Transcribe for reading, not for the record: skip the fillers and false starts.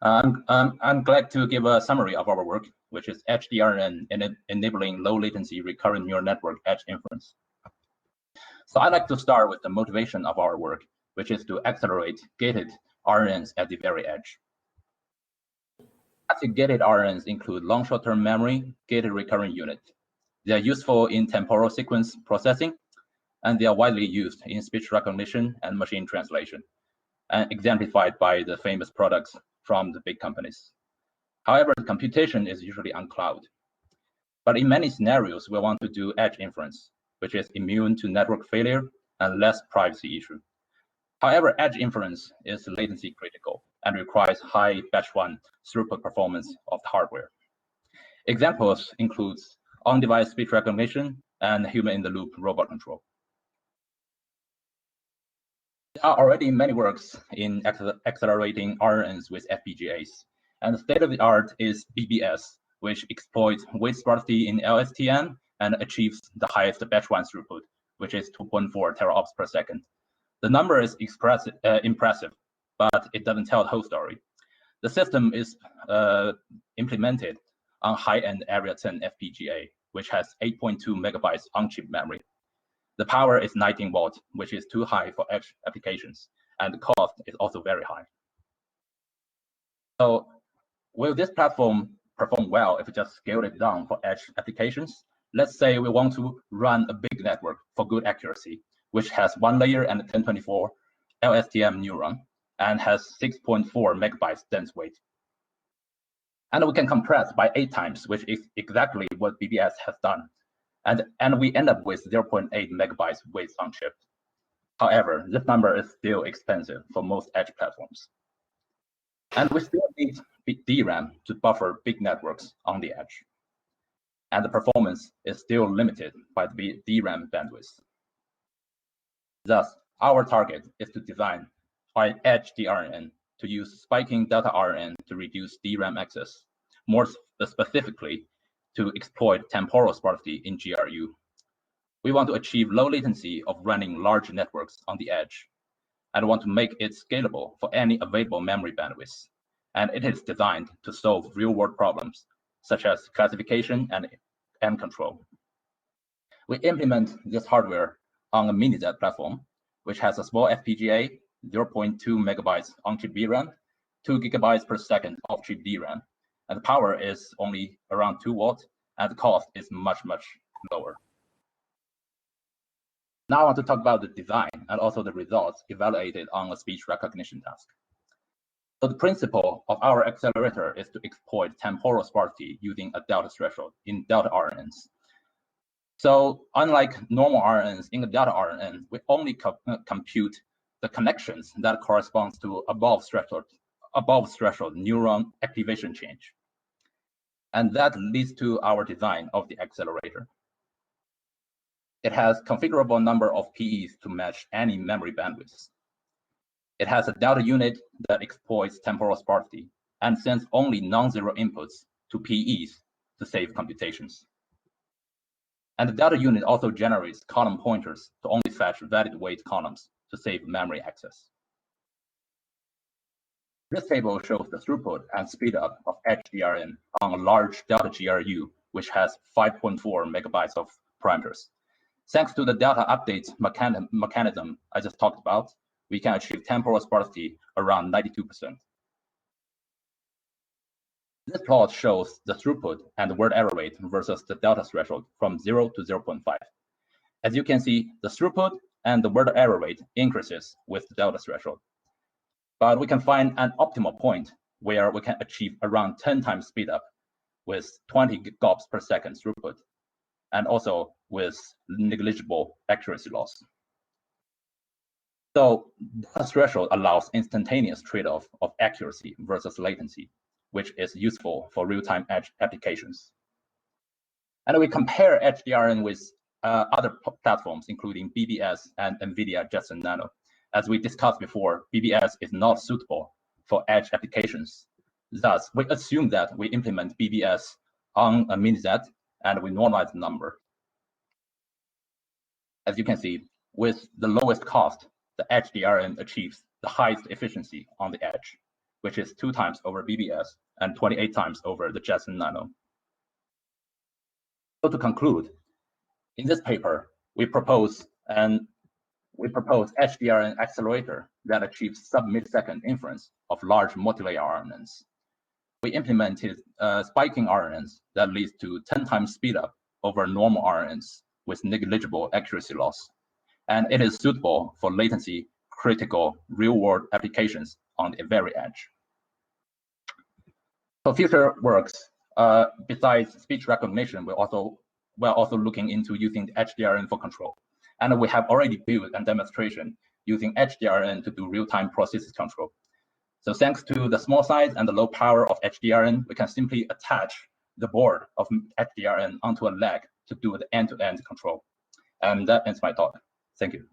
I'm glad to give a summary of our work, which is EdgeDRNN in enabling low latency recurrent neural network edge inference. So I'd like to start with the motivation of our work, which is to accelerate gated RNNs at the very edge. Classic gated RNNs include long short-term memory gated recurrent unit. They are useful in temporal sequence processing, and they are widely used in speech recognition and machine translation, and exemplified by the famous products from the big companies. However, the computation is usually on cloud. But in many scenarios, we want to do edge inference, which is immune to network failure and less privacy issue. However, edge inference is latency critical and requires high batch one throughput performance of the hardware. Examples include on-device speech recognition and human-in-the-loop robot control. There are already many works in accelerating RNNs with FPGAs, and the state-of-the-art is BBS, which exploits weight sparsity in LSTM and achieves the highest batch one throughput, which is 2.4 teraops per second. The number is impressive, but it doesn't tell the whole story. The system is implemented on high-end Area 10 FPGA, which has 8.2 megabytes on-chip memory. The power is 19 watts, which is too high for edge applications, and the cost is also very high. So will this platform perform well if we just scale it down for edge applications? Let's say we want to run a big network for good accuracy, which has one layer and 1024 LSTM neuron and has 6.4 megabytes dense weight. And we can compress by 8 times, which is exactly what BBS has done. And we end up with 0.8 megabytes weight on chip. However, this number is still expensive for most edge platforms. And we still need DRAM to buffer big networks on the edge. And the performance is still limited by the DRAM bandwidth. Thus, our target is to design by EdgeDRNN to use spiking delta RNN to reduce DRAM access, more specifically to exploit temporal sparsity in GRU. We want to achieve low latency of running large networks on the edge and want to make it scalable for any available memory bandwidth. And it is designed to solve real-world problems such as classification and control. We implement this hardware on a mini-Z platform, which has a small FPGA, 0.2 megabytes on-chip VRAM, 2 gigabytes per second off-chip DRAM, and the power is only around 2 watts, and the cost is much, much lower. Now I want to talk about the design and also the results evaluated on a speech recognition task. So the principle of our accelerator is to exploit temporal sparsity using a delta threshold in delta RNNs. So unlike normal RNNs, in a delta RNN, we only compute the connections that corresponds to above threshold neuron activation change. And that leads to our design of the accelerator. It has configurable number of PEs to match any memory bandwidth. It has a delta unit that exploits temporal sparsity and sends only non-zero inputs to PEs to save computations. And the delta unit also generates column pointers to only fetch valid weight columns to save memory access. This table shows the throughput and speed up of EdgeDRNN on a large delta GRU, which has 5.4 megabytes of parameters. Thanks to the delta update mechanism I just talked about, we can achieve temporal sparsity around 92%. This plot shows the throughput and the word error rate versus the delta threshold from 0 to 0.5. As you can see, the throughput and the word error rate increases with the delta threshold. But we can find an optimal point where we can achieve around 10 times speed up with 20 GOPS per second throughput, and also with negligible accuracy loss. So the threshold allows instantaneous trade-off of accuracy versus latency, which is useful for real-time edge applications. And we compare EdgeDRNN with other platforms, including BBS and NVIDIA Jetson Nano. As we discussed before, BBS is not suitable for edge applications. Thus, we assume that we implement BBS on a mini-Z and we normalize the number. As you can see, with the lowest cost, the EdgeDRNN achieves the highest efficiency on the edge. which is 2 times over BBS and 28 times over the Jetson Nano. So to conclude, in this paper, we propose EdgeDRNN accelerator that achieves sub-millisecond inference of large multilayer RNNs. We implemented spiking RNNs that leads to 10 times speedup over normal RNNs with negligible accuracy loss. And it is suitable for latency critical real-world applications on the very edge. For future works, besides speech recognition, we're also looking into using the EdgeDRNN for control. And we have already built a demonstration using EdgeDRNN to do real-time processes control. So thanks to the small size and the low power of EdgeDRNN, we can simply attach the board of EdgeDRNN onto a leg to do the end-to-end control. And that ends my talk. Thank you.